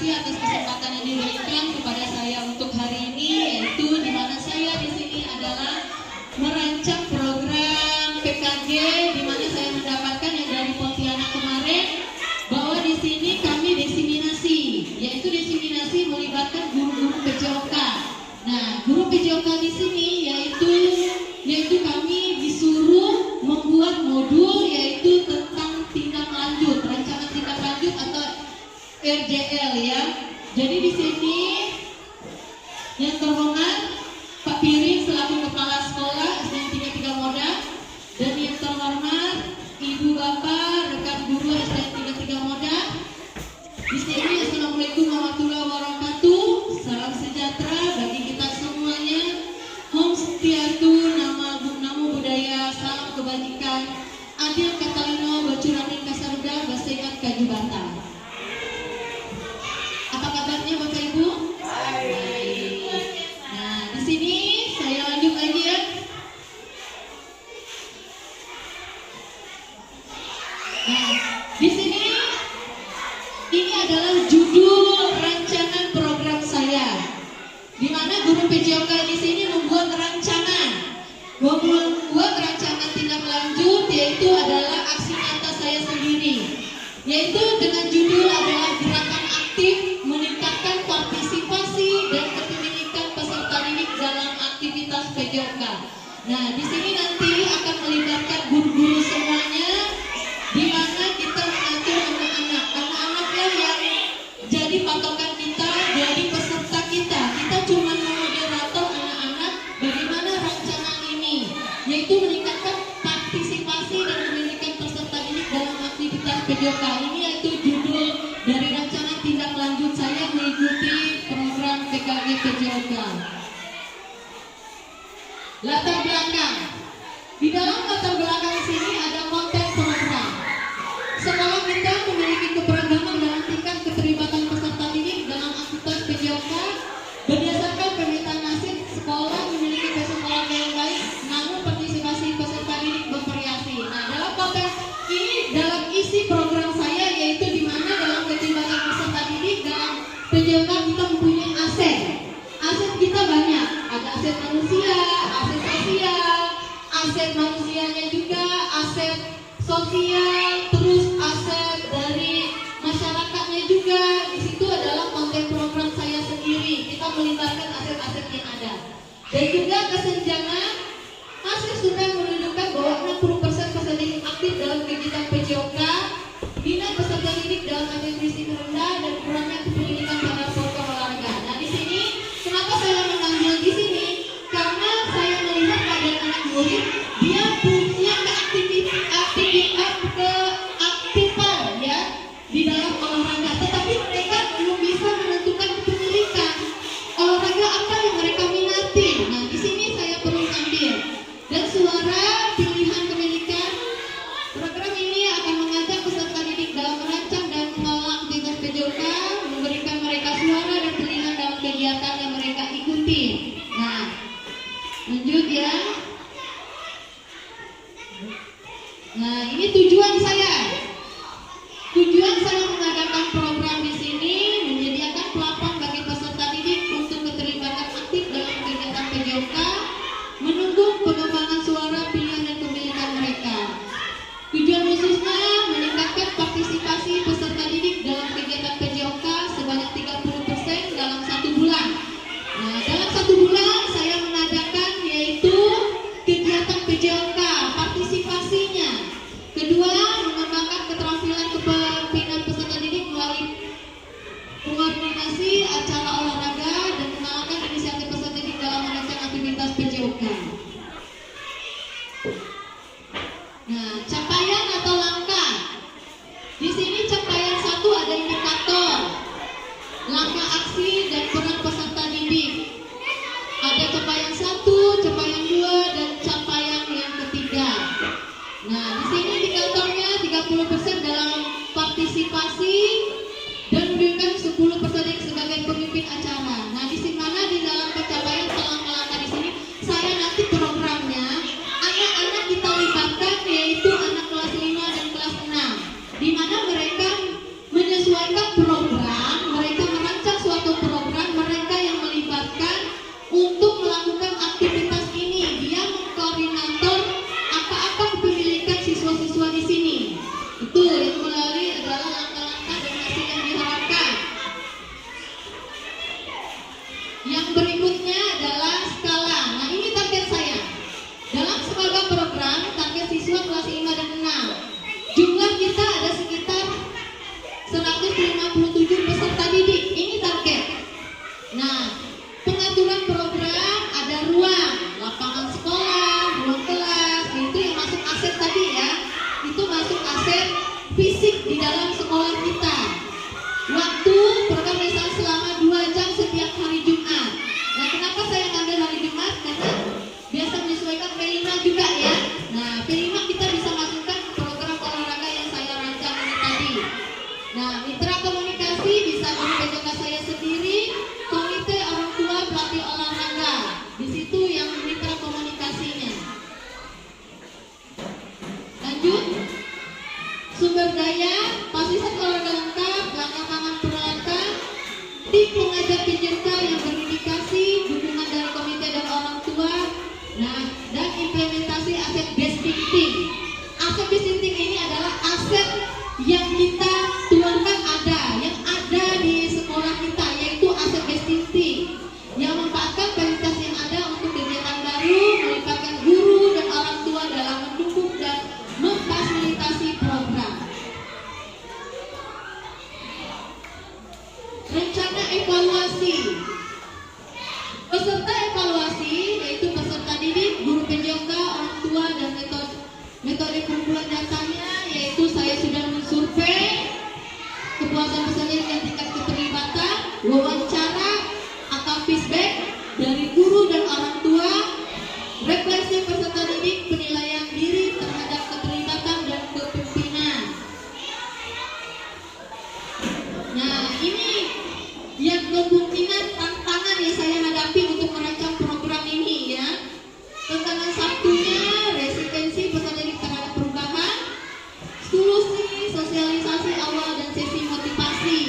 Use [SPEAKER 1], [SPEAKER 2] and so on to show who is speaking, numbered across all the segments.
[SPEAKER 1] kasih atas kesempatan yang diberikan kepada saya untuk hari ini, yaitu di mana saya di sini adalah merancang program PKG, di mana saya mendapatkan yang dari Pontianak kemarin, bahwa di sini kami diseminasi, yaitu diseminasi melibatkan guru-guru PJOK. Nah, guru PJOK di sini yaitu kami disuruh membuat modul yaitu tentang tindak lanjut, rancangan tindak lanjut atau RJL ya. Jadi di sini yang terhormat Pak Piring selaku kepala sekolah SD 33 Moda, dan yang terhormat Ibu Bapak rekan guru SD 33 Moda. Di sini Assalamualaikum warahmatullahi wabarakatuh. Salam sejahtera bagi kita semuanya. Om Setiatu, namo budaya, salam kebajikan. Adil Katalino, Bacurangin Kasaruda, Basegat Kajubata. Apa kabarnya Bapak Ibu? Baik. Nah, di sini saya lanjut lagi ya. Nah, di sini ini adalah judul rancangan program saya, di mana guru PJOK di sini membuat rancangan tindak lanjut, yaitu adalah aksi nyata saya sendiri, yaitu dengan judul adalah gerakan aktif meningkatkan partisipasi dan kepemilikan peserta didik dalam aktivitas PJOK. Nah, di sini nanti akan melibatkan guru-guru semuanya, di mana kita mengatur anak-anaklah yang jadi patokan kita, jadi peserta kita. Kita cuma memoderator anak-anak bagaimana rancangan ini, yaitu meningkatkan partisipasi dan kepemilikan peserta didik dalam aktivitas PJOK. Ini yaitu judul dari rancangan tindak lanjut saya mengikuti program PKG PJOK. Latar belakang. Di dalam latar belakang sini ada konten program. Sekolah kita memiliki keberagaman dalam tingkat keterlibatan peserta didik dalam aktivitas PJOK. Berdasarkan permintaan nasib, sekolah memiliki kesekolahan yang baik, namun partisipasi peserta didik bervariasi. Nah, dalam konteks ini, dalam isi program saya, yaitu di mana dalam keterlibatan peserta didik dalam PJOK kita mempunyai aset. Aset kita banyak, ada aset manusia, aset sosial, aset manusianya juga, aset sosial, terus aset dari masyarakatnya juga. Di situ adalah konten program saya sendiri. Kita melibatkan aset-aset yang ada. Dan juga kesenjangan, hasil sudah menunjukkan bahwa 60% peserta didik aktif dalam kegiatan PJOK, minat peserta didik dalam aktivitas rendah, dan kurangnya kepemilikan pada program olahraga. Nah, di sini kenapa saya mengambil di sini? Karena saya melihat pada anak murid dia punya keaktifan ya di dalam olahraga, tetapi mereka belum bisa menentukan kepemilikan olahraga apa yang mereka minati. Nah, di sini saya perlu ambil dan suara pilihan kepemilikan. Program ini akan mengajak peserta didik dalam merancang dan mengelola aktivitas PJOK, memberikan mereka suara dan pilihan dalam kegiatan yang mereka ikuti. Nah, lanjut ya. Nah, ini tujuan saya. Tujuan saya mengadakan program di sini menyediakan platform bagi peserta didik untuk keterlibatan aktif dalam kegiatan PJOK, menunggu pengembangan suara pilihan dan kepemilikan mereka. Tujuan khususnya meningkatkan partisipasi peserta didik dalam kegiatan PJOK sebanyak 30% dalam 1 bulan. Nah, dalam 1 bulan saya mengadakan yaitu kegiatan PJOK, partisipasinya. Kedua, mengembangkan keterampilan kepemimpinan peserta didik melalui koordinasi acara olahraga dan mengenalkan inisiatif peserta didik dalam merancang aktivitas PJOK. Nah, capaian atau langkah. Di sini capaian 1 ada indikator, langkah aksi dan peran peserta didik. Ada capaian 1, capaian 2, dan capaian yang ketiga. Nah, di sini indikatornya 30% dalam partisipasi dan menunjukkan 10% sebagai pemimpin acara. Nah, di mana di dalam pencapaian langkah-langkah di sini saya nanti programnya anak-anak kita libatkan, yaitu anak kelas 5 dan kelas 6, di mana mereka menyesuaikan program, mereka fisik di dalam sekolah kita. Waktu program lesson selama 2 jam setiap hari Jumat. Nah, kenapa saya ngambil hari Jumat? Karena biasa menyesuaikan P5 juga ya. Nah, P5 kita bisa masukkan program olahraga yang saya rancang ini tadi. Nah, mitra komunikasi bisa guru PJK saya sendiri, komite orang tua pelatih olahraga. Di situ yang mitra komunikasinya. Lanjut. Sumber daya, fasilitas olahraga lengkap, langkah tangan peralatan, tim pengajar PJK yang berdedikasi, dukungan dari komite dan orang tua, nah, dan implementasi aset based thinking. Aset based thinking ini adalah aset yang kita tularkan yang ada di sekolah kita, yaitu aset based thinking yang memanfaatkan kualitas yang ada untuk kegiatan baru, melibatkan guru dan orang tua dalam mendukung dan memfasilitasi program. Rencana evaluasi. Peserta evaluasi yaitu peserta didik, guru PJK, orang tua, dan metode pengumpulan datanya yaitu saya sudah mensurvei kepuasan peserta dan tingkat keterlibatan, wawancara atau feedback dari guru dan orang tua, refleksi peserta didik, penilaian diri terhadap keterlibatan dan kepemimpinan. Nah, ini yang kemungkinan tantangan yang saya hadapi untuk merancang program ini ya. Tantangan satunya resistensi peserta didik terhadap perubahan, solusi sosialisasi awal dan sesi motivasi.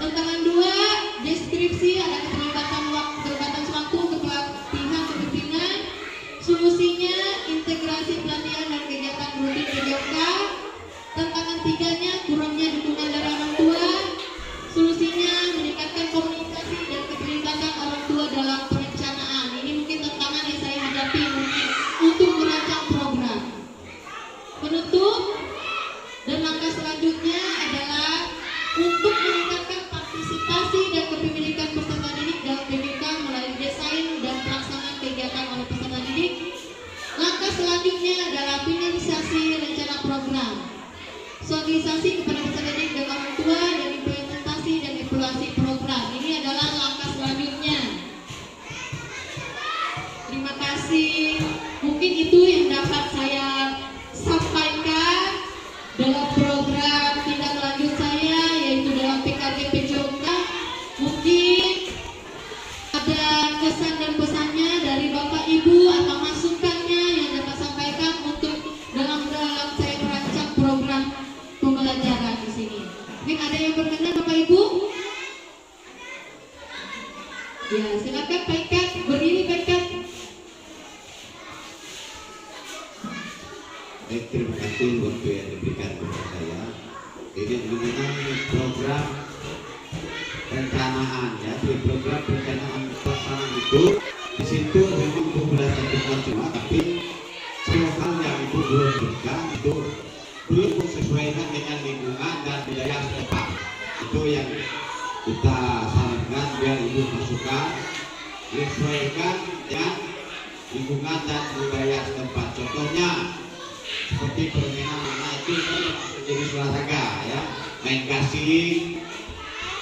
[SPEAKER 1] Tantangan 2, deskripsi ada keterlibatan sewaktu kepelatihan kepemimpinan, solusinya integrasi pelatihan dan kegiatan rutin PJK. Tantangan 3-nya kurangnya dukungan dari orang tua, solusinya meningkatkan komunikasi dan keterlibatan orang tua dalam perencanaan. Ini mungkin tantangan yang saya hadapi untuk merancang program. Penutup dan langkah selanjutnya adalah untuk meningkatkan partisipasi dan kepemilikan peserta didik dalam PJK melalui desain dan pelaksanaan kegiatan oleh peserta didik. Langkah selanjutnya adalah finalisasi rencana program, sosialisasi kepada peserta didik dan orang tua, dan implementasi dan evaluasi program. Ini adalah langkah selanjutnya. Terima kasih. Mungkin itu yang dapat saya sampaikan dalam program tindak lanjut saya, yaitu dalam PKG PJK. Mungkin ada kesan dan pesannya dari Bapak Ibu atau masukannya yang dapat sampaikan untuk dalam saya merancang program pembelajaran di sini. Mungkin ada yang berkenan Bapak Ibu? Ya, silakan Pak Ikat, berdiri Pak Ikat.
[SPEAKER 2] Baik, terima kasih waktu yang diberikan kepada saya. Ini mengenai program perencanaan ya. Di program perencanaan pelaksanaan itu di situ memang pembelajaran bukan cuma, tapi semua hal yang itu belum berikan itu belum disesuaikan dengan lingkungan dan budaya setempat. Itu yang kita sarankan biar ibu masukkan disesuaikan dengan lingkungan dan budaya setempat. Contohnya seperti permainan anak itu menjadi olahraga ya, main gasing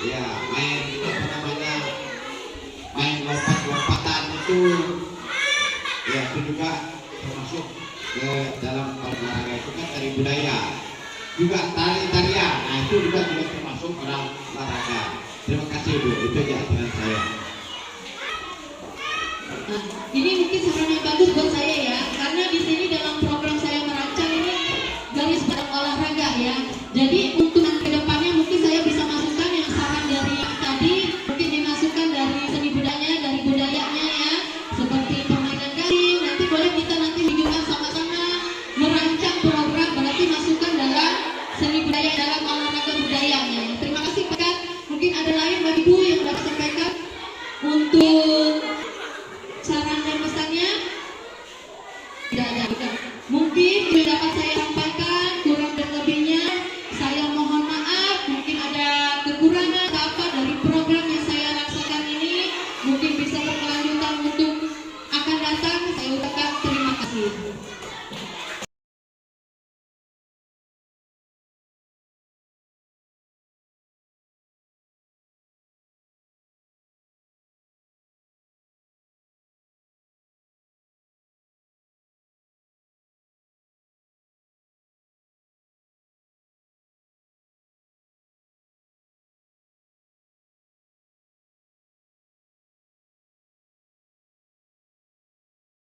[SPEAKER 2] ya, main apa namanya, main lompat-lompatan itu ya, itu juga termasuk ke dalam olahraga. Itu kan dari budaya. Juga tari-tarian, nah itu juga termasuk dalam olahraga. Terima kasih Bu, itu aja dengan saya.
[SPEAKER 1] Nah, ini mungkin saran yang bagus buat saya ya, karena di sini dalam